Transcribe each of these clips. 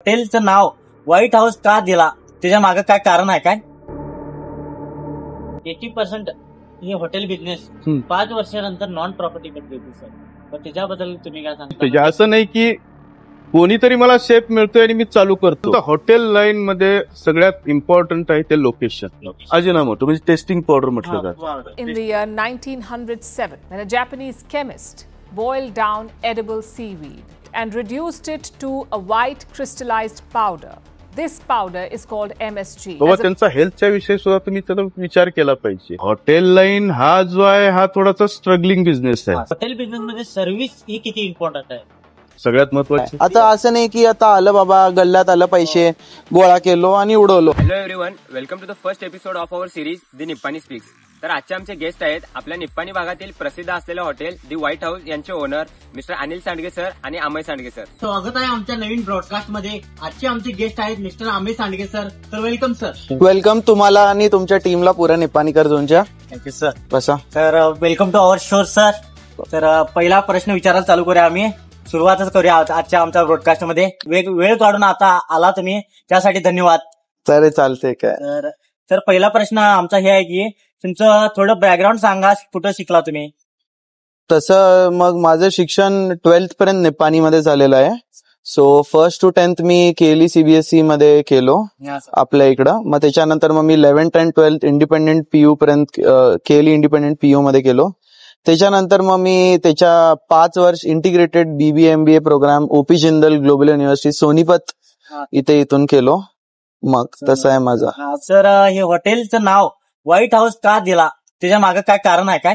हॉटेलचं नाव white house का दिला, त्याच्या मागे काय कारण आहे काय? 80% हे हॉटेल बिझनेस 5 वर्षानंतर नॉन प्रॉपर्टी कडे सर. तर त्याच्याबद्दल तुम्ही काय सांगता? असं नाही की कोणीतरी मला शेप मिळतोय आणि मी चालू करतो. हॉटेल लाईन मध्ये सगळ्यात इम्पॉर्टंट आहे ते लोकेशन. अजिनोमोटो म्हणजे टेस्टिंग पावडर म्हटलं जातं. In the year 1907, when a Japanese chemist boiled down edible seaweed and reduced it to a white crystallized powder, this powder is called MSG. बाबा त्यांचा हेल्थच्या विषयी सुद्धा तुम्ही त्याचा विचार केला पाहिजे. हॉटेल लाईन हा जो आहे हा थोडासा स्ट्रगलिंग बिझनेस आहे. हॉटेल बिझनेस मध्ये सर्व्हिस ही किती इम्पॉर्टंट आहे? सगळ्यात महत्वाची. आता असं नाही की आता आलं बाबा गल्ल्यात आलं पैसे गोळा केलो आणि उडवलो. Hello everyone, welcome to the first episode of our series the Nippani speaks. तर आजचे आमचे गेस्ट आहेत आपल्या निप्पाणी भागातील प्रसिद्ध असलेले हॉटेल दी व्हाईट हाऊस यांचे ओनर मिस्टर अनिल सांडगे सर आणि अमय सांडगे सर. स्वागत आहे आमच्या नवीन ब्रॉडकास्ट मध्ये. आजचे आमचे गेस्ट आहेत मिस्टर अमय सांडगे सर. तर वेलकम सर. वेलकम तुम्हाला आणि तुमच्या टीमला पुऱ्या निप्पाणीकर झोनच्या. Thank you sir. बसा तर welcome to our show sir. तर पहिला प्रश्न विचारायला चालू करूया आम्ही. सुरुवातच करूया आजच्या आमच्या ब्रॉडकास्ट मध्ये. वेळ काढून आता आला तुम्ही, त्यासाठी धन्यवाद. तर चालते काय. तर पहिला प्रश्न आमचा हे आहे की तुमचं थोडं बॅकग्राऊंड सांगा, कुठं शिकला तुम्ही? तसं मग माझं शिक्षण 12th पर्यंत निप्पाणीमध्ये झालेलं आहे. सो 1st to 10th मी केली सीबीएसई मध्ये केलो आपल्या इकडं. मग त्याच्यानंतर मग मी 11th and 12th independent PU पर्यंत केली, इंडिपेंडेंट पीयू मध्ये केलो. त्याच्यानंतर मग मी त्याच्या 5 वर्ष integrated BBA MBA program OP Jindal global university Sonipat इथून केलो. मग तसं आहे माझं. सर हे हॉटेलचं नाव व्हाईट हाऊस का दिला, त्याच्या मागे काय कारण आहे काय?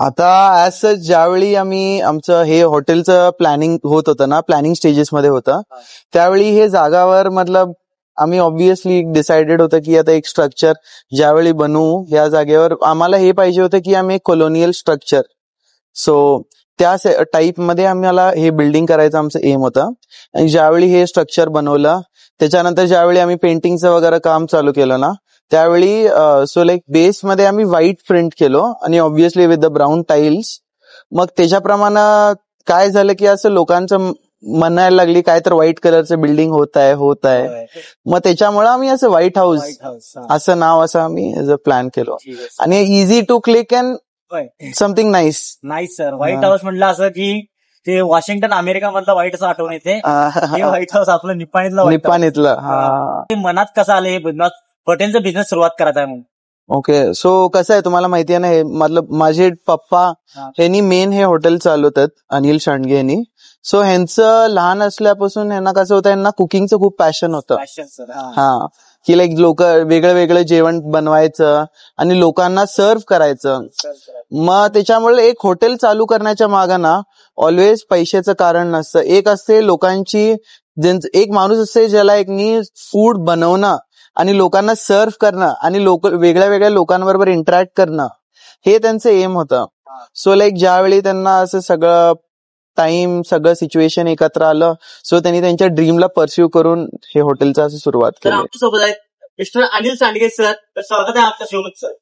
आता ऍज सच ज्यावेळी आम्ही आमचं हे हॉटेलचं प्लॅनिंग होत होतं ना, प्लॅनिंग स्टेजेस मध्ये होतं, त्यावेळी हे जागावर मतलब आम्ही ऑब्व्हियसली डिसाइडेड होतं की आता एक स्ट्रक्चर ज्यावेळी बनवू या जागेवर आम्हाला हे पाहिजे होतं की आम्ही एक कॉलोनियल स्ट्रक्चर. सो त्या टाईप मध्ये आम्हाला हे बिल्डिंग करायचं आमचं एम होतं. आणि ज्यावेळी हे स्ट्रक्चर बनवलं त्याच्यानंतर ज्यावेळी आम्ही पेंटिंगचं वगैरे काम चालू केलं ना, त्यावेळी सो लाईक बेस मध्ये आम्ही व्हाईट प्रिंट केलो आणि obviously with the brown tiles. मग त्याच्याप्रमाणे काय झालं की असं लोकांचं म्हणायला लागली काय तर व्हाईट कलरचं बिल्डिंग होत आहे. मग त्याच्यामुळे आम्ही असं व्हाईट हाऊस असं नाव असं आम्ही ऍज अ प्लॅन केलो. आणि easy to click and something nice. Sir White House म्हटलं असं की ते वॉशिंग्टन अमेरिका मधलं व्हाईट हाऊस आठवण येते. हे व्हाईट हाऊस आपलं निप्पाणीतलं. मनात कसं आलं हे बिझनेस, हॉटेलचा बिझनेस सुरुवात करायचा आहे म्हणून? ओके, सो कसं आहे तुम्हाला माहिती आहे ना, हे मतलब माझे पप्पा ह्यांनी मेन हे हॉटेल चालवतात, अनिल सांडगे यांनी. सो ह्यांचं लहान असल्यापासून यांना कसं होतं, यांना कुकिंगचं खूप पॅशन होतं. हा, की लाईक लोक वेगळं वेगळं जेवण बनवायचं आणि लोकांना सर्व्ह करायचं. मग त्याच्यामुळे एक हॉटेल चालू करण्याच्या मागं ना ऑलवेज पैशाचं कारण नसतं. एक असते लोकांची, एक माणूस असते ज्याला एक फूड बनवणं आणि लोकांना सर्व्ह करणं आणि वेगळ्या वेगळ्या लोकांबरोबर इंटरॅक्ट करणं, हे त्यांचं एम होतं. सो लाईक ज्यावेळी त्यांना असं सगळं टाइम सगळं सिच्युएशन एकत्र आलं, सो त्यांनी त्यांच्या ड्रीमला परस्यू करून हे हॉटेलचं असं सुरुवात केली. आमच्यासोबत आहेत मिस्टर अनिल सांडगे सर. तर स्वागत आहे आपल्या शोमध्ये sir.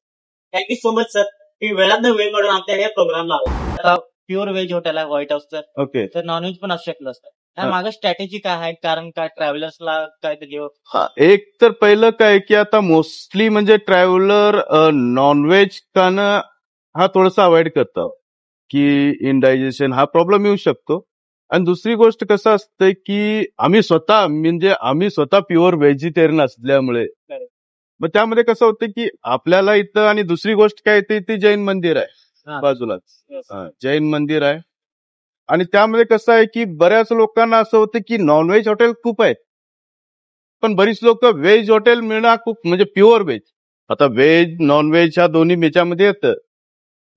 Thank you so much sir की वेळात वेळ काढून आपल्या या प्रोग्रामला आलो. प्युअर व्हेज हॉटेल आहे व्हाईट हाऊस सर. ओके. तर नॉनव्हेज पण असू शकलं असतं. मागं स्ट्रॅटेजी काय आहे, कारण काय ट्रॅव्हलर्सला काय तरी? एक तर पहिलं काय की आता मोस्टली म्हणजे ट्रॅव्हलर नॉनव्हेज खाणं हा थोडासा अवॉइड करतात की इनडायजेशन हा प्रॉब्लेम येऊ शकतो. आणि दुसरी गोष्ट कसं असतं की आम्ही स्वतः प्युअर व्हेजिटेरियन असल्यामुळे मग त्यामध्ये कसं होतं की आपल्याला इथं, आणि दुसरी गोष्ट काय येते, ती जैन मंदिर आहे बाजूलाच. जैन मंदिर आहे आणि त्यामध्ये कसं आहे की बऱ्याच लोकांना असं होतं की नॉनव्हेज हॉटेल खूप आहेत, पण बरीच लोक व्हेज हॉटेल मिळणं खूप म्हणजे प्युअर व्हेज. आता व्हेज नॉनव्हेज ह्या दोन्ही याच्यामध्ये येतं.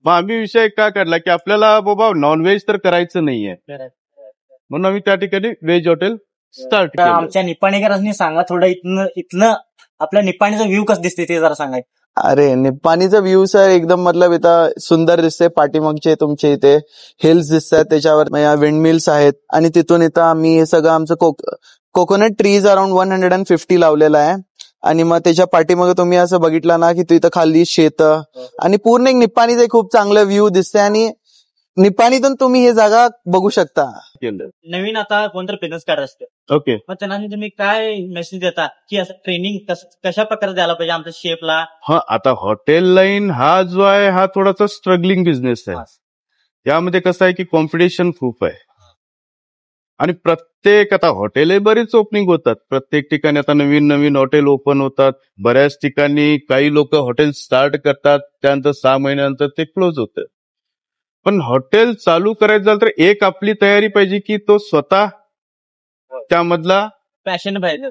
मग आम्ही विषय काय काढला की आपल्याला बाबा नॉनव्हेज तर करायचं नाहीये, म्हणून आम्ही त्या ठिकाणी व्हेज हॉटेल स्टार्ट केलं. आमच्या निप्पाणीकरांनी सांगा थोडं, इथनं आपल्या निप्पाणीचा व्ह्यू कसं दिसते ते जरा सांगाय. अरे निप्पाणीचा व्ह्यू सर एकदम मतलब इथं सुंदर दिसते. पाठीमागचे तुमचे इथे हिल्स दिसतात, त्याच्यावर विंडमिल्स आहेत आणि तिथून इथं आम्ही हे सगळं आमचं कोकोनट ट्रीज अराउंड 150 लावलेलं आहे. आणि मग त्याच्या पाठीमागे तुम्ही असं बघितलं ना की तिथं खाली शेत आणि पूर्ण एक निप्पाणीचं खूप चांगलं व्ह्यू दिसते. आणि निपाणीतून तुम्ही हे जागा बघू शकता. केलं. नवीन आता कोणतरी बिझनेस काढत असते ओके. मग त्यांना तुम्ही काय मेसेज देता की असं ट्रेनिंग कशा प्रकारे द्यायला पाहिजे आमच्या शेफला? हा, आता हॉटेल लाईन हा जो आहे हा थोडासा स्ट्रगलिंग बिझनेस आहे. यामध्ये कसं आहे की कॉम्पिटिशन खूप आहे आणि प्रत्येक आता हॉटेल बरीच ओपनिंग होतात. प्रत्येक ठिकाणी आता नवीन नवीन हॉटेल ओपन होतात. बऱ्याच ठिकाणी काही लोक हॉटेल स्टार्ट करतात, त्यानंतर 6 महिन्यानंतर ते क्लोज होतं. पण हॉटेल चालू करायचं झालं तर एक आपली तयारी पाहिजे की तो स्वतः त्यामधला पॅशन पाहिजे.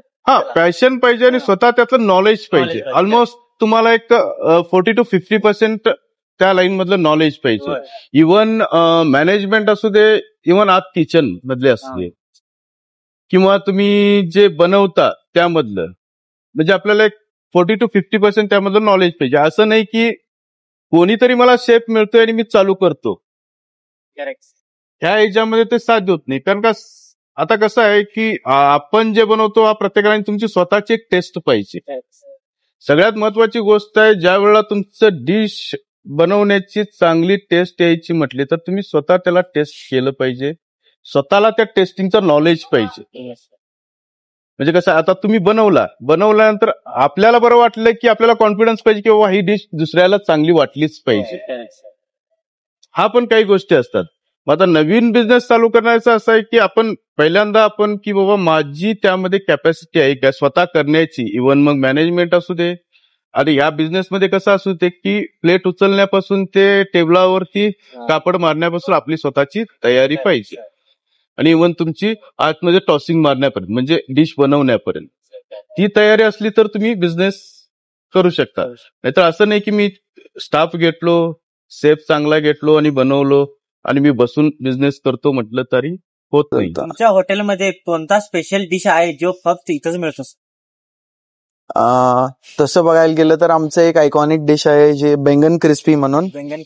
पॅशन पाहिजे आणि स्वतः त्यातलं नॉलेज पाहिजे. पाहिजे. ऑलमोस्ट तुम्हाला एक 40 to 50% त्या लाईन मधलं नॉलेज पाहिजे. इव्हन मॅनेजमेंट असू दे, इव्हन आत किचन मधले असू दे, किंवा तुम्ही जे बनवता त्यामधलं, म्हणजे आपल्याला एक 40 to 50% त्यामधलं नॉलेज पाहिजे. असं नाही की कोणीतरी मला शेफ मिळतोय आणि मी चालू करतो, करेक्ट. ह्या याच्यामध्ये ते साध्य होत नाही. कारण का आता कसं आहे की आपण जे बनवतो हा प्रत्येकाने तुमची स्वतःची एक टेस्ट पाहिजे. सगळ्यात महत्वाची गोष्ट आहे, ज्या वेळेला तुमचं डिश बनवण्याची चांगली टेस्ट यायची म्हटली तर तुम्ही स्वतः त्याला टेस्ट केलं पाहिजे. स्वतःला त्या टेस्टिंगचं नॉलेज पाहिजे. म्हणजे कसं, आता तुम्ही बनवल्यानंतर आपल्याला बरं वाटलं की आपल्याला कॉन्फिडन्स पाहिजे की बाबा ही डिश दुसऱ्याला चांगली वाटलीच पाहिजे. हा पण काही गोष्टी असतात. मग आता नवीन बिझनेस चालू करण्याचं असं आहे की आपण पहिल्यांदा की बाबा माझी त्यामध्ये कॅपॅसिटी आहे का स्वतः करण्याची. इव्हन मग मॅनेजमेंट असू दे, आणि या बिझनेसमध्ये कसं असू दे की प्लेट उचलण्यापासून ते टेबलावरती कापड मारण्यापासून आपली स्वतःची तयारी पाहिजे. आणि इव्हन तुमची आतमध्ये टॉसिंग मारण्यापर्यंत म्हणजे डिश बनवण्यापर्यंत ती तयारी असली तर तुम्ही बिझनेस करू शकता. नाहीतर असं नाही की मी स्टाफ घेतलो, सेफ चांगला घेतलो आणि बनवलो आणि मी बसून बिझनेस करतो म्हटलं तरी होत नाही. तुमच्या हॉटेलमध्ये कोणता स्पेशल डिश आहे जो फक्त इथंच मिळतो? तसं बघायला गेलं तर आमचं एक आयकॉनिक डिश आहे जे बैंगन क्रिस्पी म्हणून. बैंगन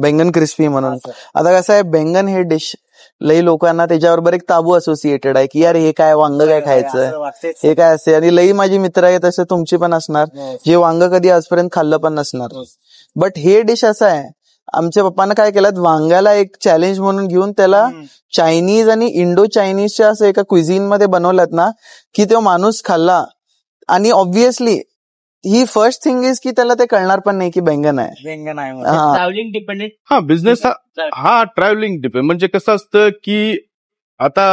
बैंगन क्रिस्पी म्हणून. आता कसं आहे, बैंगन हे डिश लई लोकांना त्याच्याबरोबर एक ताबू असोसिएटेड आहे की यार हे काय, वांग काय खायचं, हे काय असते. आणि लई माझी मित्र आहेत, तसं तुमची पण असणार, जे वांग कधी आजपर्यंत खाल्लं पण नसणार. बट हे डिश असं आहे, आमच्या पप्पानं काय केलं, वांग्याला एक चॅलेंज म्हणून घेऊन त्याला चायनीज आणि इंडो चायनीजच्या असं एका क्विझिन मध्ये बनवल्यात ना की तो माणूस खाल्ला. आणि obviously he first thing is की त्याला ते कळणार पण नाही की बैंगन आहे. Travelling dependent. हा, बिझनेस हा ट्रॅव्हलिंग डिपेंड. म्हणजे कसं असतं की आता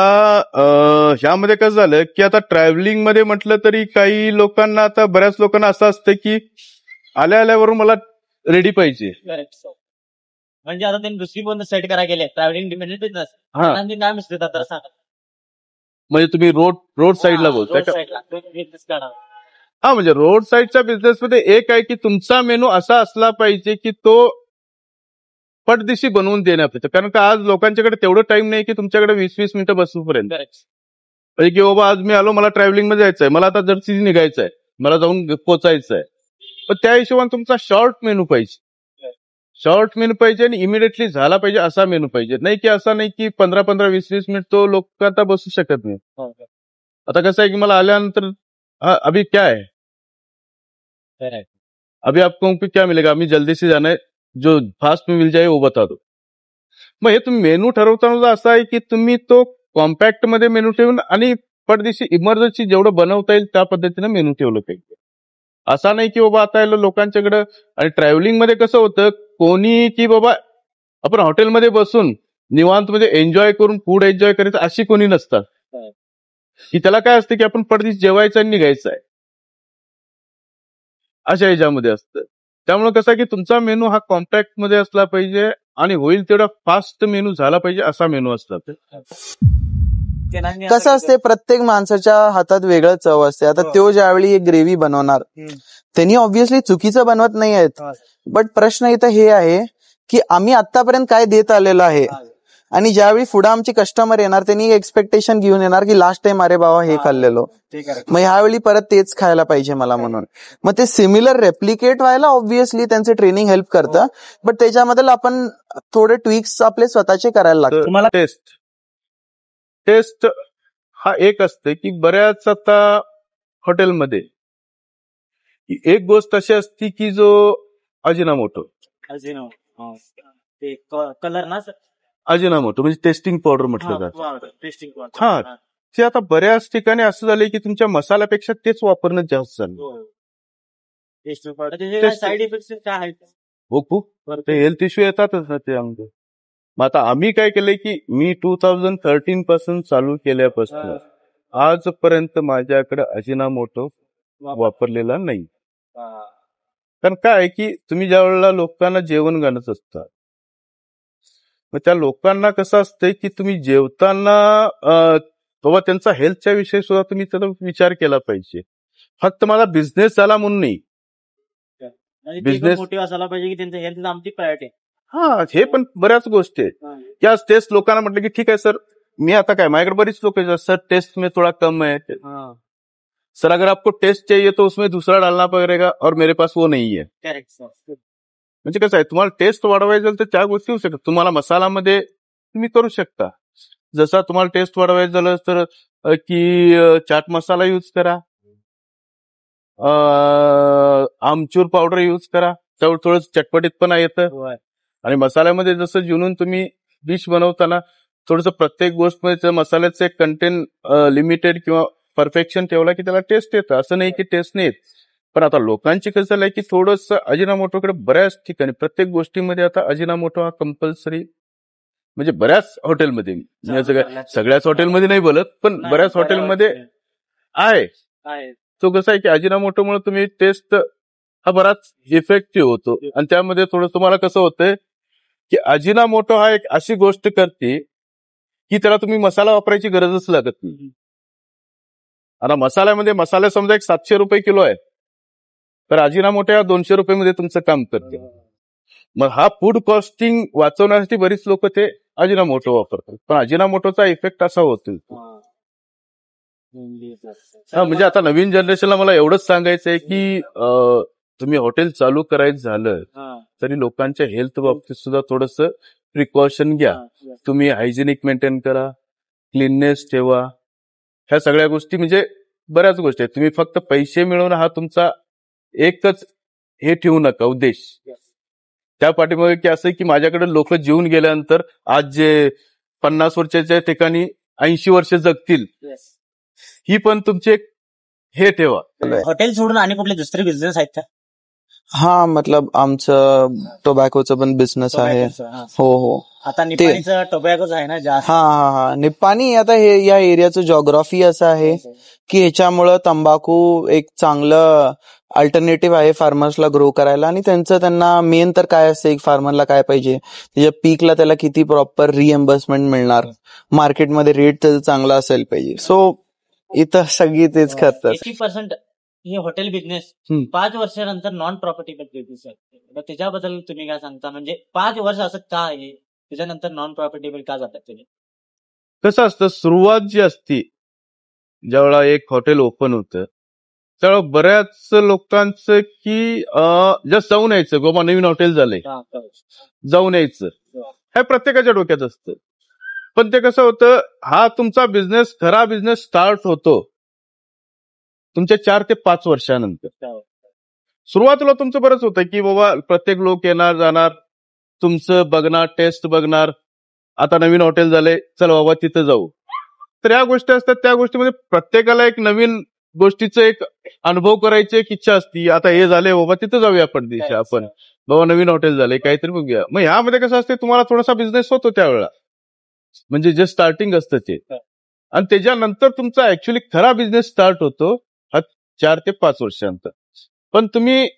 ह्यामध्ये कसं झालं की आता ट्रॅव्हलिंग मध्ये म्हटलं तरी काही लोकांना, आता बऱ्याच लोकांना असं असतं की आल्यावरून मला रेडी पाहिजे. म्हणजे आता त्यांनी दुसरी कोणतं सेट करायला गेले ट्रॅव्हलिंग डिपेंडेंट बिझनेस. काय मिस्टेक आता सांगा. म्हणजे तुम्ही रोड साईडला बोलता. हा, म्हणजे रोड साईडच्या बिझनेसमध्ये एक आहे की तुमचा मेनू असा असला पाहिजे की तो पटदिशी बनवून देण्यापर्यंत. कारण का आज लोकांच्याकडे तेवढं टाइम नाही की तुमच्याकडे 20-20 मिनिटं बसूपर्यंत. म्हणजे की बाबा आज मी आलो, मला ट्रॅव्हलिंग मध्ये जायचंय, मला आता जर्सी निघायचंय, मला जाऊन पोचायचंय. पण त्या हिशोबाने तुमचा शॉर्ट मेनू पाहिजे आणि इमिडिएटली झाला पाहिजे असा मेनू पाहिजे. नाही की असा नाही की 15-15, 20-20 मिनिट तो लोक आता बसू शकत नाही. आता कसं आहे की मला आल्यानंतर अभी क्या है, अभी आपको क्या मिलेगा, अभी जल्दी से जाना है, जो फास्ट में मिल जाए वो बता दो. मग हे तुम्ही मेनू ठरवताना असं आहे की तुम्ही तो कॉम्पॅक्ट मध्ये मेनू ठेवून आणि पटदिशी इमर्जन्सी जेवढं बनवता येईल त्या पद्धतीनं मेनू ठेवलं पाहिजे. असा नाही की बाबा आता लोकांच्याकडे. आणि ट्रॅव्हलिंग मध्ये कसं होतं, कोणी की बाबा आपण हॉटेलमध्ये बसून निवांत मध्ये एन्जॉय करून फूड एन्जॉय करायचं अशी कोणी नसतात. की त्याला काय असतं की आपण पटदिशी जेवायचं आणि निघायचं आहे, अशा ह्याच्यामध्ये असतं. त्यामुळे कसं की तुमचा मेनू हा कॉम्पॅक्ट मध्ये असला पाहिजे आणि होईल तेवढा फास्ट मेनू झाला पाहिजे असा मेनू असला. कसं असते, प्रत्येक माणसाच्या हातात वेगळं चव असते. आता तो ज्यावेळी एक ग्रेव्ही बनवणार, त्यांनी ऑब्व्हियसली चुकीचं बनवत नाही आहेत. बट प्रश्न इथं हे आहे की आम्ही आतापर्यंत काय देत आलेलो आहे, आणि ज्यावेळी पुढे आमचे कस्टमर येणार त्यांनी एक्सपेक्टेशन घेऊन येणार की लास्ट टाइम अरे बाबा हे खाल्लेलो, मग ह्यावेळी परत तेच खायला पाहिजे मला म्हणून. मग ते सिमिलर रेप्लिकेट व्हायला ऑब्व्हियसली त्यांचं ट्रेनिंग हेल्प करतं. बट त्याच्यामध्ये आपण थोडे ट्विक्स आपले स्वतःचे करायला लागतात. तुम्हाला टेस्ट हा एक असते की बऱ्याच आता हॉटेलमध्ये एक गोष्ट अशी असती की जो अजिनोमोटो. ते कलर ना सर, अजिनामोटो म्हणजे टेस्टिंग पावडर म्हटलं जातं. टेस्टिंग हा. ते आता बऱ्याच ठिकाणी असं झालंय की तुमच्या मसाल्यापेक्षा तेच वापरणं जास्त झालं. टेस्टिंग पावडर त्याचे Testing. साईड इफेक्ट काय आहेत? हो खूप ते हेल्थ इश्यू येतातच ना त्यामध्ये. मग आता आम्ही काय केलंय की मी 2013 पासून चालू केल्यापासून आजपर्यंत माझ्याकडे अजिनामोटो वापरलेला नाही. कारण काय आहे की तुम्ही ज्या वेळेला लोकांना जेवण घालत असता, मग त्या लोकांना कसं असतंय की तुम्ही जेवताना बाबा त्यांचा हेल्थच्या विषयी सुद्धा तुम्ही त्याचा विचार केला पाहिजे. फक्त माझा बिझनेस झाला म्हणून नाही. Business- मोटिव्ह असायला पाहिजे की त्यांचं हेल्थ आमची प्रायोरिटी. हा, हे पण बऱ्याच गोष्टी आहेत. क्या टेस्ट लोकांना म्हटलं की ठीक आहे सर, मी आता काय माझ्याकडे बरीच लोक सर टेस्ट में थोड़ा कम है, सर अगर आपको टेस्ट चाहिए तो उसमें दूसरा डालना पड़ेगा और मेरे पास वो नहीं है. Correct sir. म्हणजे कसं आहे, तुम्हाला टेस्ट वाढवायचं झालं तर त्या गोष्टी होऊ शकतात. तुम्हाला मसालामध्ये तुम्ही करू शकता. जसा तुम्हाला टेस्ट वाढवायचं झालं तर की चाट मसाला यूज करा, आमचूर पावडर यूज करा, तेवढं थोडं चटपटीतपणा येतं. आणि मसाल्यामध्ये जसं जुनून तुम्ही डिश बनवताना थोडंसं प्रत्येक गोष्टमध्ये मसाल्याचं एक कंटेंट लिमिटेड किंवा परफेक्शन ठेवला की त्याला टेस्ट येतं. असं नाही की टेस्ट नाही येत. पण आता लोकांची कसं झालंय की थोडंसं अजिनामोटोकडे बऱ्याच ठिकाणी प्रत्येक गोष्टीमध्ये आता अजिनामोटो हा कंपल्सरी, म्हणजे बऱ्याच हॉटेलमध्ये, मी असं काय सगळ्याच हॉटेलमध्ये नाही बोलत, पण बऱ्याच हॉटेलमध्ये आहे. तो कसं आहे की अजिनामोटोमुळे तुम्ही टेस्ट हा बराच इफेक्टिव्ह होतो. आणि त्यामध्ये थोडं तुम्हाला कसं होतंय की अजिनामोटो हा एक अशी गोष्ट करते की त्याला तुम्ही मसाला वापरायची गरजच लागत नाही. आता मसाले समजा एक 700 रुपये किलो आहे, तर अजिनामोटो या 200 रुपये तुमचं काम करते. मग हा फूड कॉस्टिंग वाचवण्यासाठी बरीच लोक ते अजिनामोटो वापरतात. पण अजिनामोटोचा इफेक्ट असा होतो. म्हणजे आता नवीन जनरेशनला मला एवढंच सांगायचं आहे की तुम्ही हॉटेल चालू करायचं झालं तरी लोकांच्या हेल्थ बाबतीत सुद्धा थोडंसं प्रिकॉशन घ्या. तुम्ही हायजेनिक मेंटेन करा, क्लीननेस ठेवा. ह्या सगळ्या गोष्टी म्हणजे बऱ्याच गोष्टी आहेत. तुम्ही फक्त पैसे मिळवणं हा तुमचा एकच हे ठेवू नका उद्देश. त्या पाठीमागे की असं की माझ्याकडे लोक जीवन गेल्यानंतर आज जे 50 वर्षाच्या ठिकाणी 80 वर्ष जगतील, ही पण तुमची एक हे ठेवा. हॉटेल सोडून आणि कुठले दुसरे बिझनेस आहेत का? हा, मतलब आमचं टोबॅकोचं पण बिझनेस आहे. हो. आता निपाणीचं टोबॅकोच आहे ना जास्त. हा. निपाणी आता हे या एरियाचं जॉग्राफी असं आहे की ह्याच्यामुळं तंबाखू एक चांगलं अल्टरनेटिव्ह आहे फार्मर्सला ग्रो करायला. आणि त्यांना मेन तर काय असतं, एक फार्मरला काय पाहिजे, त्याच्या पीकला त्याला किती प्रॉपर रिएम्बर्समेंट मिळणार, मार्केटमध्ये रेट त्याचा चांगला असायला पाहिजे. सो इथं सगळी तेच करतात. 80% हे हॉटेल बिझनेस 5 वर्षानंतर नॉन प्रॉफिटेबल बिझनेस आहे. त्याच्याबद्दल तुम्ही काय सांगता? म्हणजे 5 वर्ष असं का आहे, त्याच्यानंतर नॉन प्रॉफिटेबल का जातात तुम्ही? कसं असतं, सुरुवात जी असती ज्यावेळेला एक हॉटेल ओपन होतं त्यावेळेला बऱ्याच लोकांचं की जस्ट जाऊन यायचं, बाबा नवीन हॉटेल झालंय जाऊन यायचं, हे प्रत्येकाच्या डोक्यात असतं. पण ते कसं होतं, हा तुमचा बिझनेस, खरा बिझनेस स्टार्ट होतो तुमच्या 4 ते 5 वर्षानंतर. सुरुवातीला तुमचं बरंच होतं की बाबा प्रत्येक लोक येणार जाणार, तुमचं बघणार, टेस्ट बघणार, आता नवीन हॉटेल झालंय चल बाबा तिथं जाऊ. तर या गोष्टी असतात, त्या गोष्टीमध्ये प्रत्येकाला एक नवीन गोष्टीचं एक अनुभव करायची एक इच्छा असती. आता हे झालंय बाबा तिथं जाऊया आपण बाबा नवीन हॉटेल झालंय काहीतरी बघूया. मग ह्यामध्ये कसं असते, तुम्हाला थोडासा बिझनेस होतो त्यावेळेला, म्हणजे जे स्टार्टिंग असतं ते. आणि त्याच्यानंतर तुमचा ऍक्च्युअली खरा बिझनेस स्टार्ट होतो 4 ते 5 वर्षानंतर. पण तुम्ही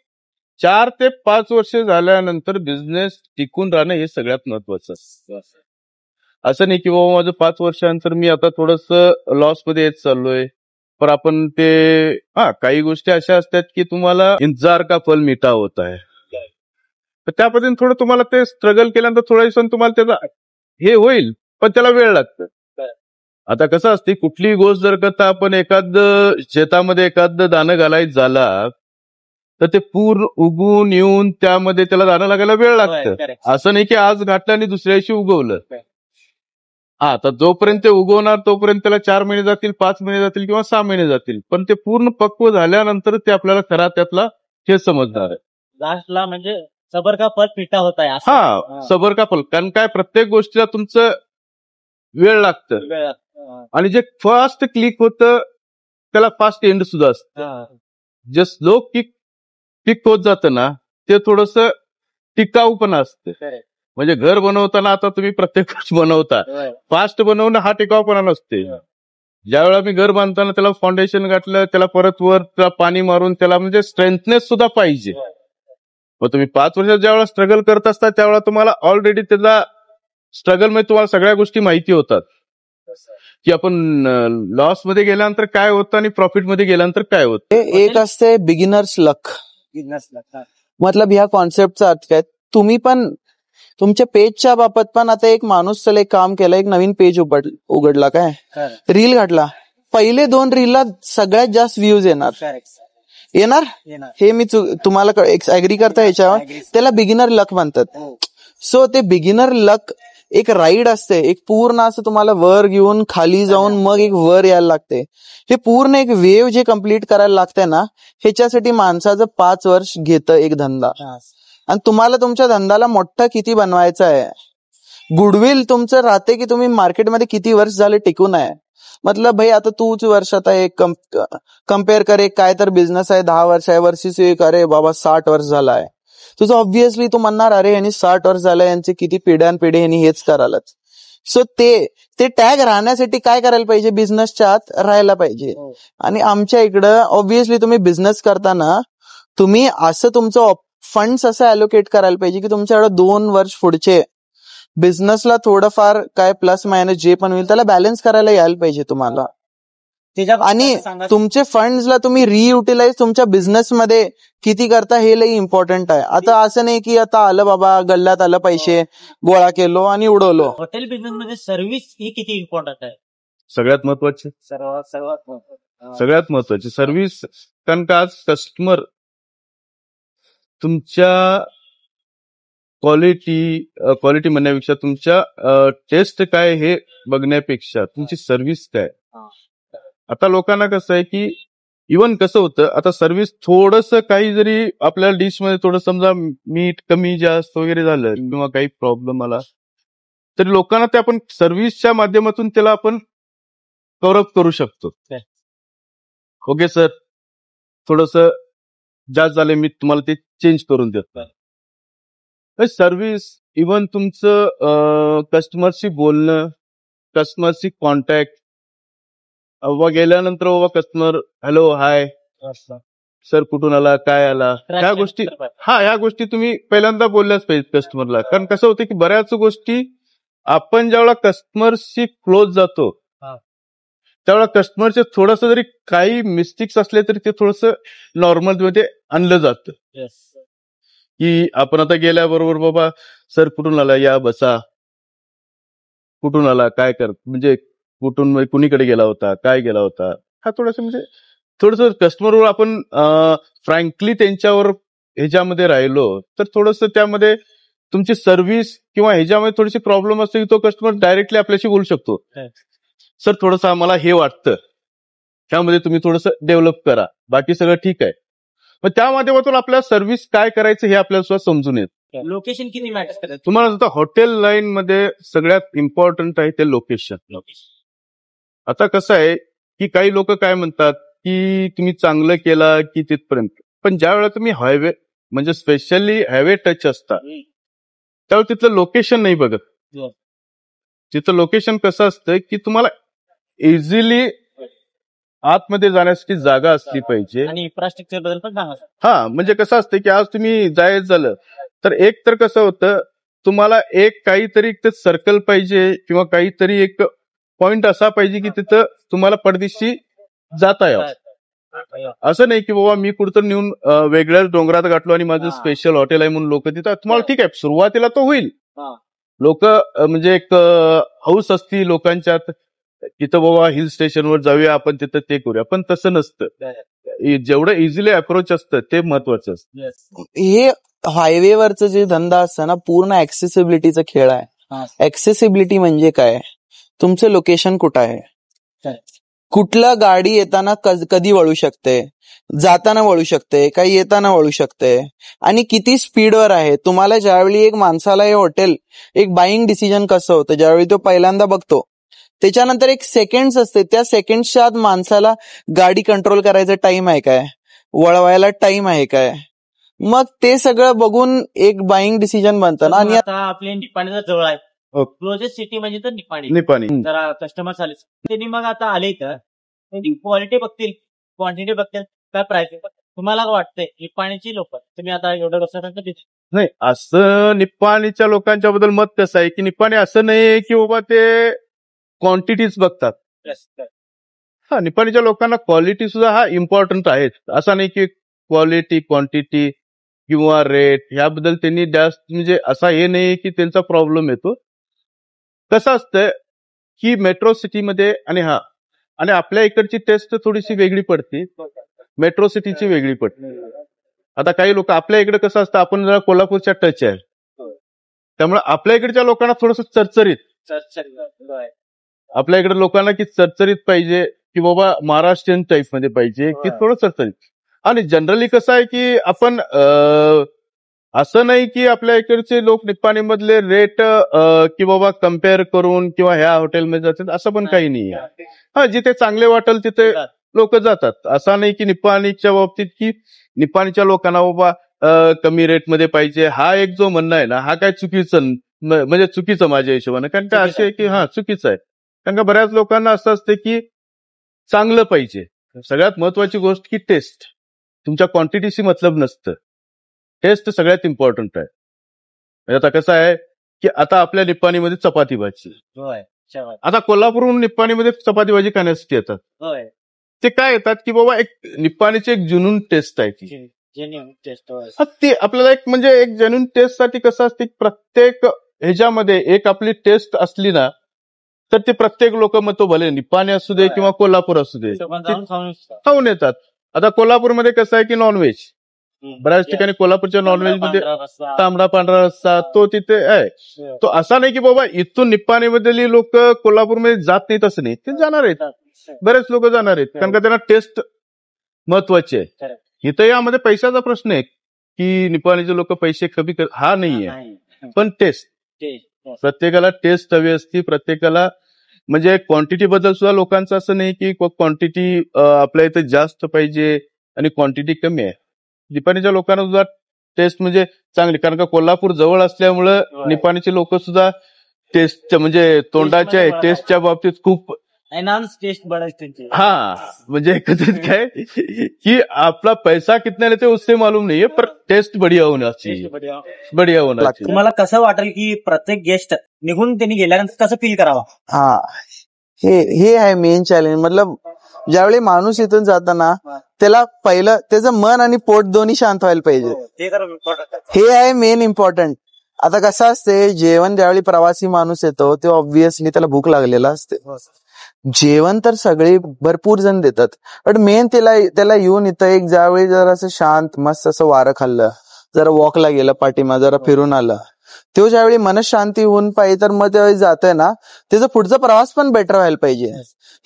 4 ते 5 वर्ष झाल्यानंतर बिझनेस टिकून राहणं हे सगळ्यात महत्वाचं. असं नाही की बाबा माझं 5 वर्षानंतर मी आता थोडंसं लॉसमध्ये येत चाललोय. पण आपण ते काही गोष्टी अशा असतात की तुम्हाला इंतजार का फल मीठा होता है, तर त्या पद्धतीने थोडं तुम्हाला ते स्ट्रगल केल्यानंतर थोड्या दिवसांनी तुम्हाला त्याचा हे होईल, पण त्याला वेळ लागतो. आता कसं असते, कुठलीही गोष्ट जर करता आपण एखाद शेतामध्ये एखादं दाणं घालायचं झाला तर ते पूर्ण उगवून येऊन त्यामध्ये त्याला दाणं लागायला वेळ लागतं. असं नाही की आज घातलं आणि दुसऱ्या दिवशी उगवलं. आता जोपर्यंत ते उगवणार तोपर्यंत त्याला 4 महिने जातील, 5 महिने जातील किंवा 6 महिने जातील, पण ते पूर्ण पक्व झाल्यानंतर ते आपल्याला खरा त्यातला हे समजणार आहे. लास्टला म्हणजे सबर का फल पिठा होत आहे असं. हा, सबर का फल. कारण काय, प्रत्येक गोष्टीला तुमचं वेळ लागतं वेळ. आणि जे फास्ट क्लिक होतं त्याला फास्ट एंड सुद्धा असतं. जे स्लो क्लिक होत जातं ना ते थोडस टिकाऊपणा असतं. म्हणजे घर बनवताना आता तुम्ही प्रत्येक गोष्ट बनवता, फास्ट बनवणं हा टिकाऊपणा नसते. ज्यावेळेला मी घर बांधताना त्याला फाउंडेशन घातलं, त्याला परत वर त्याला पाणी मारून त्याला म्हणजे स्ट्रेंथनेस सुद्धा पाहिजे. मग तुम्ही 5 वर्षात ज्यावेळेला स्ट्रगल करत असता त्यावेळेला तुम्हाला ऑलरेडी त्याला स्ट्रगल मध्ये तुम्हाला सगळ्या गोष्टी माहिती होतात की आपण लॉस मध्ये गेल्यानंतर काय होतं आणि प्रॉफिट मध्ये गेल्यानंतर काय होतं. एक असते बिगिनर्स लक. मतलब ह्या कॉन्सेप्टचा अर्थ काय, तुम्ही पण तुमच्या पेजच्या बाबत पण आता एक माणूस चला एक काम केलं, एक नवीन पेज उघडला, काय रील घातला, पहिले 2 रीलला सगळ्यात जास्त व्ह्यूज येणार. हे मी तुम्हाला ऍग्री करता याच्यावर, त्याला बिगिनर लक म्हणतात. सो ते बिगिनर लक एक राईड असते, एक पूर्ण असं तुम्हाला वर घेऊन खाली जाऊन मग एक वर यायला लागते. हे पूर्ण एक वेव जे कम्प्लीट करायला लागते ना, ह्याच्यासाठी माणसाचं 5 वर्ष घेतं एक धंदा. आणि तुम्हाला तुमच्या धंद्याला मोठा किती बनवायचा आहे, गुडविल तुमचं राहते की तुम्ही मार्केटमध्ये किती वर्ष झाले टिकून आहे. मतलब भाई आता तूच वर्ष आता एक कम्पेअर करे, काय तर बिझनेस आहे 10 वर्ष आहे, वर्षीच एक अरे बाबा 60 वर्ष झाला आहे, तुझं ऑब्व्हियसली तू म्हणणार अरे यांनी 60 वर्ष झालं, यांचे किती पिढ्यानपिढी यांनी हेच करायलाच. सो ते टॅग राहण्यासाठी काय करायला पाहिजे, बिझनेसच्या आत राहायला पाहिजे. आणि आमच्या इकडं ऑब्व्हियसली तुम्ही बिझनेस करताना तुम्ही असं तुमचं फंड्स असं अलोकेट करायला पाहिजे की तुमच्याकडे 2 वर्ष पुढचे बिझनेसला थोडंफार काय प्लस मायनस जे पण होईल त्याला बॅलन्स करायला यायला पाहिजे तुम्हाला. आणि तुमचे फंड्सला तुम्ही रियुटिलाइज तुमच्या बिझनेसमध्ये किती करता हे लई इम्पॉर्टंट आहे. आता असं नाही की आता आलं बाबा गल्ल्यात आलं, पैसे गोळा केलो आणि उडवलो. हॉटेल बिझनेस मध्ये सर्व्हिस ही किती इम्पॉर्टंट आहे? सगळ्यात महत्वाची सर्व्हिस. कारण का आज कस्टमर तुमच्या क्वालिटी म्हणण्यापेक्षा तुमच्या टेस्ट काय हे बघण्यापेक्षा तुमची सर्व्हिस काय. आता लोकांना कसं आहे की इव्हन कसं होतं, आता सर्व्हिस थोडस काही जरी आपल्याला डिश मध्ये थोडं समजा मीठ कमी जास्त वगैरे झालं किंवा काही प्रॉब्लेम आला तरी लोकांना ते आपण सर्व्हिसच्या माध्यमातून त्याला आपण कव्हर अप करू शकतो. ओके सर, थोडस जास्त झाले, मी तुम्हाला ते चेंज करून देतो. सर्व्हिस इव्हन तुमचं कस्टमरशी बोलणं, कस्टमरशी कॉन्टॅक्ट, गेल्यानंतर बाबा कस्टमर हॅलो हाय सर कुठून आला, काय आला, ह्या गोष्टी तुम्ही पहिल्यांदा बोलल्याच पाहिजे कस्टमरला. कारण कसं होतं की बऱ्याच गोष्टी आपण ज्यावेळेला कस्टमरशी क्लोज जातो त्यावेळेला कस्टमरचे थोडंसं जरी काही मिस्टेक्स असले तरी ते थोडंसं नॉर्मल मध्ये आणलं जातं. की आपण आता गेल्याबरोबर बाबा सर कुठून आला, या बसा, कुठून आला, काय म्हणजे कुठून कुणीकडे गेला होता, काय गेला होता, हा थोडस म्हणजे थोडस कस्टमरवर आपण फ्रँकली त्यांच्यावर ह्याच्यामध्ये राहिलो तर थोडस त्यामध्ये तुमची सर्व्हिस किंवा ह्याच्यामध्ये थोडीशी प्रॉब्लेम असते की तो कस्टमर डायरेक्टली आपल्याशी बोलू शकतो, सर थोडंसं आम्हाला हे वाटतं, त्यामध्ये तुम्ही थोडंसं डेव्हलप करा, बाकी सगळं ठीक आहे. मग त्या माध्यमातून आपल्याला सर्व्हिस काय करायचं हे आपल्याला सुद्धा समजून येत. लोकेशन किती मॅटर करत तुम्हाला आता हॉटेल लाईन मध्ये सगळ्यात इम्पॉर्टंट आहे ते लोकेशन. आता कसं आहे की काही लोक काय म्हणतात की तुम्ही चांगलं केलं की तिथपर्यंत, पण ज्या वेळेला तुम्ही हायवे म्हणजे स्पेशली हायवे टच असता त्यावेळेला तिथलं लोकेशन नाही बघत. तिथं लोकेशन कसं असतं की तुम्हाला इझिली आतमध्ये जाण्यासाठी जागा असली पाहिजे आणि इन्फ्रास्ट्रक्चर बद्दल पण सांगा. हा, म्हणजे कसं असतं की आज तुम्ही जायचं झालं तर एक तर कसं होतं तुम्हाला एक काहीतरी ते सर्कल पाहिजे किंवा काहीतरी एक पॉइंट असा पाहिजे की तिथं तुम्हाला पडदिशी जाता यावं. असं नाही की बाबा मी कुठं नेऊन वेगळ्याच डोंगरात गाठलो आणि माझं स्पेशल हॉटेल आहे म्हणून लोक तिथं. तुम्हाला ठीक आहे सुरुवातीला तो होईल, लोक म्हणजे एक हाऊस असती लोकांच्यात तिथं बाबा हिल स्टेशनवर जाऊया आपण तिथं ते करूया, पण तसं नसतं. जेवढं इझिली अप्रोच असतं ते महत्वाचं असतं. हे हायवेवरचं जे धंदा असतं ना पूर्ण ऍक्सेसिबिलिटीचा खेळ आहे. ऍक्सेसिबिलिटी म्हणजे काय, तुमचं लोकेशन कुठं आहे, कुठला गाडी येताना कधी वळू शकते, जाताना वळू शकते, काही येताना वळू शकते, आणि किती स्पीडवर आहे. तुम्हाला ज्यावेळी एक माणसाला हे हॉटेल एक बाईंग डिसिजन कसं होतं, ज्यावेळी तो पहिल्यांदा बघतो त्याच्यानंतर एक सेकंड्स असते, त्या सेकंड्सच्या आत माणसाला गाडी कंट्रोल करायचा टाइम आहे काय, वळवायला टाइम आहे काय, मग ते सगळं बघून एक बाईंग डिसिजन बनतं ना. आणि आता आपली निपाणीचा जवळ आहे, हो. क्लोजेस्ट सिटी म्हणजे तर निपाणी. निपाणी जरा कस्टमर आले त्यांनी मग आता आले तर क्वालिटी बघतील, क्वांटिटी बघतील, काय प्राइस तुम्हाला काय वाटतंय निपाणीची लोक तुम्ही आता एवढं रेस्टॉरंट नाही, असं निप्पाणीच्या लोकांच्या बद्दल मत कसं आहे की निप्पाणी असं नाही की बाबा ते क्वांटिटीज बघतात. हा, निप्पाणीच्या लोकांना क्वालिटी सुद्धा हा इम्पॉर्टंट आहे. असं नाही की क्वालिटी क्वांटिटी किंवा रेट ह्याबद्दल त्यांनी जास्त म्हणजे असा हे नाही की त्यांचा प्रॉब्लेम येतो. कसं असतं की मेट्रो सिटीमध्ये आणि आपल्या इकडची टेस्ट थोडीशी वेगळी पडते, मेट्रो सिटीची वेगळी पडते. आता काही लोक आपल्या इकडे कसं असतं, आपण जरा कोल्हापूरच्या टच आहे, त्यामुळे आपल्या इकडच्या लोकांना थोडंसं चरचरीत, आपल्या इकडे लोकांना की चरचरीत पाहिजे की बाबा महाराष्ट्रीयन टाईप मध्ये पाहिजे की थोडं चरचरीत. आणि जनरली कसं आहे की आपण असं नाही की आपल्या इकडचे लोक निप्पाणीमधले रेट की बाबा कम्पेअर करून किंवा ह्या हॉटेलमध्ये जातात असं पण काही नाही आहे. हा, जिथे चांगले वाटेल तिथे लोक जातात. असं नाही की निप्पाणीच्या बाबतीत की निप्पाणीच्या लोकांना बाबा कमी रेटमध्ये पाहिजे, हा एक जो म्हणणं आहे ना, हा काय म्हणजे चुकीचं माझ्या हिशोबाने. कारण का असे आहे की चुकीचं आहे. कारण का बऱ्याच लोकांना असं असते की चांगलं पाहिजे. सगळ्यात महत्वाची गोष्ट की टेस्ट, तुमच्या क्वांटिटीशी मतलब नसतं, टेस्ट सगळ्यात इम्पॉर्टंट आहे. म्हणजे आता कसं आहे की आता आपल्या निप्पाणीमध्ये चपाती भाजी, आता कोल्हापूरहून निप्पाणीमध्ये चपाती भाजी खाण्यासाठी येतात. ते काय येतात की बाबा एक निप्पाणीची एक जुनून टेस्ट आहे ती, ती आपल्याला एक म्हणजे एक जेन्युइन टेस्ट साठी कसं असते, प्रत्येक ह्याच्यामध्ये एक आपली टेस्ट असली ना तर ते प्रत्येक लोक मग तो भले निप्पाणी असू दे किंवा कोल्हापूर असू दे खाऊन येतात. आता कोल्हापूरमध्ये कसं आहे की नॉनव्हेज, बऱ्याच ठिकाणी कोल्हापूरच्या नॉनव्हेज मध्ये तांबडा पांढरा रस्सा तो तिथे आहे. तो असा नाही की बाबा इथून निप्पाणीमधली लोक कोल्हापूरमध्ये जात नाहीत असं नाही, ते जाणार आहेत, बरेच लोक जाणार आहेत, कारण का त्यांना टेस्ट महत्वाची आहे. इथं यामध्ये पैशाचा प्रश्न आहे की निप्पाणीचे लोक पैसे कमी हा नाहीये, पण टेस्ट, प्रत्येकाला टेस्ट हवी असती. प्रत्येकाला म्हणजे क्वांटिटी बद्दल सुद्धा लोकांचं असं नाही की क्वांटिटी आपल्या इथे जास्त पाहिजे आणि क्वांटिटी कमी आहे. निप्पाणीच्या लोकांना सुद्धा टेस्ट म्हणजे चांगली, कारण का कोल्हापूर जवळ असल्यामुळं निप्पाणीचे लोक सुद्धा टेस्ट म्हणजे तोंडाच्या टेस्टच्या बाबतीत खूप एनहान्स टेस्ट बढ़ाते हैं. हाँ, म्हणजे एकत्रित काय की आपला पैसा कितना लेते उससे मालूम नहीं है, पर टेस्ट बढ़िया होना चाहिए, बढ़िया होना चाहिए. तुम्हाला कसं वाटेल की प्रत्येक गेस्ट निघून त्यांनी गेल्यानंतर कसं फील करावं? हा, हे आहे मेन चॅलेंज. मतलब ज्यावेळी माणूस इथून जाताना त्याला पहिलं त्याचं मन आणि पोट दोन्ही शांत व्हायला पाहिजे, ते तर इम्पॉर्टंट हे आहे मेन इम्पॉर्टंट. आता कसं असते, जेवण ज्यावेळी प्रवासी माणूस येतो ते ऑब्व्हियसली त्याला भूक लागलेला असते. जेवण तर सगळे भरपूर जण देतात, पण मेन त्याला येऊन इथं एक ज्यावेळी जरा असं शांत मस्त असं वारं खाल्लं, जरा वॉकला गेलं, पाठीमा जरा फिरून आलं, तो ज्यावेळी मनशांती होऊन पाहिजे तर मग त्यावेळी जातंय ना, त्याचा पुढचा प्रवास पण बेटर व्हायला पाहिजे.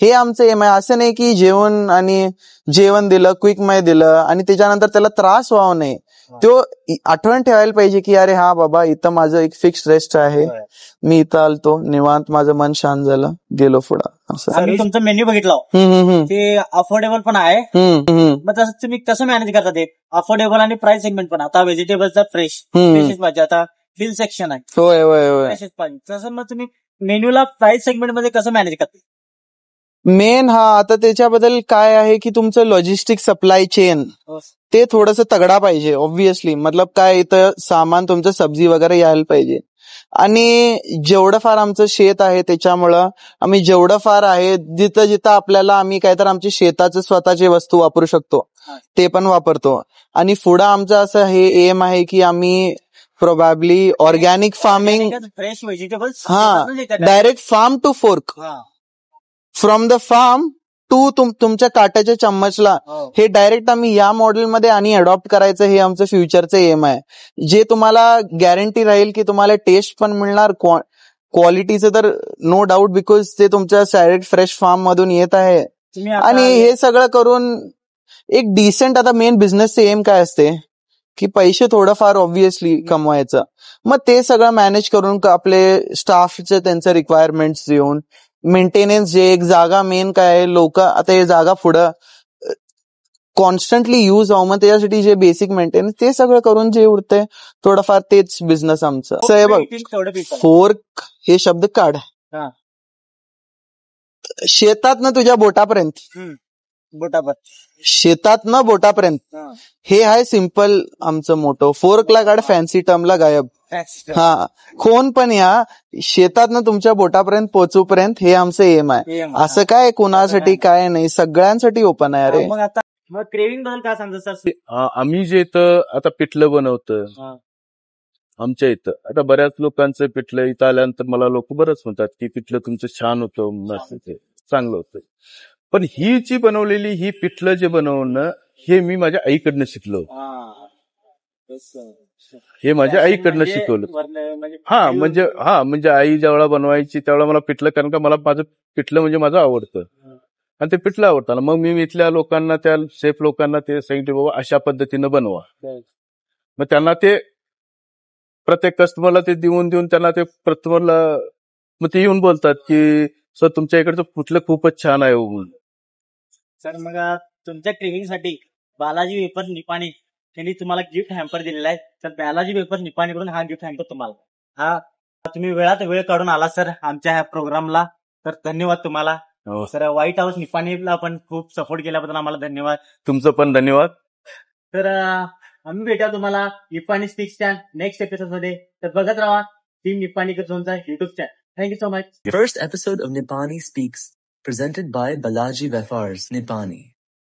हे आमचं एम आहे. असं नाही की जेवण दिलं, क्विक माय दिलं आणि त्याच्यानंतर त्याला त्रास व्हावा नाही. तो आठवण ठेवायला पाहिजे की अरे हा बाबा इथं माझं एक फिक्स रेस्ट आहे, मी इथं आलतो निवांत, माझं मन शांत झालं, गेलो पुढं. आम्ही तुमचं मेन्यू बघितलं, ते अफोर्डेबल पण आहे. मग तसं तुम्ही कसं मॅनेज करता ते अफोर्डेबल आणि प्राइस सेगमेंट पण? आता व्हेजिटेबलचा फ्रेश पाहिजे, आता फिल सेक्शन आहे, होय होय होय, फ्रेशच पाहिजे. तसं मग तुम्ही मेन्यूला प्राइस सेगमेंट मध्ये कसं मॅनेज करता? मेन आता त्याच्याबद्दल काय आहे की तुमचं लॉजिस्टिक सप्लाय चेन ते थोडंसं तगडा पाहिजे ऑब्व्हियसली. मतलब काय इथं सामान तुमचं सब्जी वगैरे यायला पाहिजे. आणि जेवढं फार आमचं शेत आहे त्याच्यामुळं आम्ही जेवढं फार आहे जिथं जिथं आपल्याला आम्ही काय तर आमची शेताचं स्वतःची वस्तू वापरू शकतो ते पण वापरतो. आणि पुढं आमचं असं हे एम आहे की आम्ही probably organic farming, fresh vegetables, direct farm to fork, from the farm to तुमच्या काट्याच्या चम्मचला, हे डायरेक्ट आम्ही या मॉडेलमध्ये आणि अडॉप्ट करायचं, हे आमचं फ्युचरचं एम आहे. जे तुम्हाला गॅरंटी राहील की तुम्हाला टेस्ट पण मिळणार, क्वालिटीचं तर नो डाऊट, बिकॉज ते तुमच्या डायरेक्ट फ्रेश फार्म मधून येत आहे. आणि हे सगळं करून एक डिसेंट, आता मेन बिझनेसचे एम काय असते की पैसे थोडंफार ऑब्व्हियसली कमवायचं, मग ते सगळं मॅनेज करून आपले स्टाफचे त्यांचे रिक्वायरमेंट्स देऊन मेंटेनन्स, जे एक जागा मेन काय आहे, लोक आता हे जागा पुढं कॉन्स्टंटली युज व्हावं, मग त्याच्यासाठी जे बेसिक मेंटेनन्स ते सगळं करून जे उरते थोडंफार तेच बिझनेस आमचं. असं आहे बघ, तेवढं पीक फोर्क हे शब्द काढ, हा. शेतात ना तुझ्या बोटापर्यंत, बोटावर शेतात ना बोटापर्यंत, हे आहे सिम्पल आमचं मोठं. फोर्कला काढ, फॅन्सी टर्मला गायब. हा, कोण पण या शेतात ना तुमच्या बोटापर्यंत पोहोचूपर्यंत हे आमचं एम आहे. असं काय कोणासाठी काय नाही, सगळ्यांसाठी ओपन आहे. अरे मग आता मग क्रेविंग बद्दल काय सांगतो सर? आम्ही जे इथं आता पिठलं बनवतं आमच्या इथं, आता बऱ्याच लोकांचं पिठलं इथं आल्यानंतर मला लोक बरंच म्हणतात की पिठलं तुमचं छान होतं, मस्त ते चांगलं होतं. पण ही जी बनवलेली ही पिठलं जे बनवणं हे मी माझ्या आईकडनं शिकलो. हे माझ्या आईकडनं शिकवलं. म्हणजे आई ज्यावेळेला बनवायची त्यावेळेला मला पिठलं, कारण का मला माझं पिठलं म्हणजे माझं आवडतं आणि ते पिठलं आवडतं. मग मी इथल्या लोकांना, त्या शेफ लोकांना ते सांगितले बाबा अशा पद्धतीनं बनवा. मग त्यांना ते प्रत्येक कस्टमरला ते देऊन त्यांना ते कस्टमरला मग ते येऊन बोलतात की सर तुमच्या इकडचं पिठलं खूपच छान आहे म्हणून. सर मग तुमच्या क्रेविंगसाठी बालाजी वेफर्स निपाणी त्यांनी तुम्हाला गिफ्ट हॅम्पर दिलेला आहे. तर बालाजी वेफर्स निपाणीकडून हा गिफ्ट हॅम्पर तुम्हाला. हा, तुम्ही वेळात वेळ काढून आला सर आमच्या ह्या प्रोग्रामला, तर धन्यवाद तुम्हाला. सर व्हाईट हाऊस निपाणीला पण खूप सपोर्ट केल्याबद्दल आम्हाला धन्यवाद. तुमचं पण धन्यवाद. तर आम्ही भेटा तुम्हाला निपाणी स्पीक्सच्या नेक्स्ट एपिसोड मध्ये. तर बघत राहा टीम निपाणी झोनचा YouTube channel. Thank you so much. First episode of Nipani Speaks, presented by Balaji Wefars, Nipani.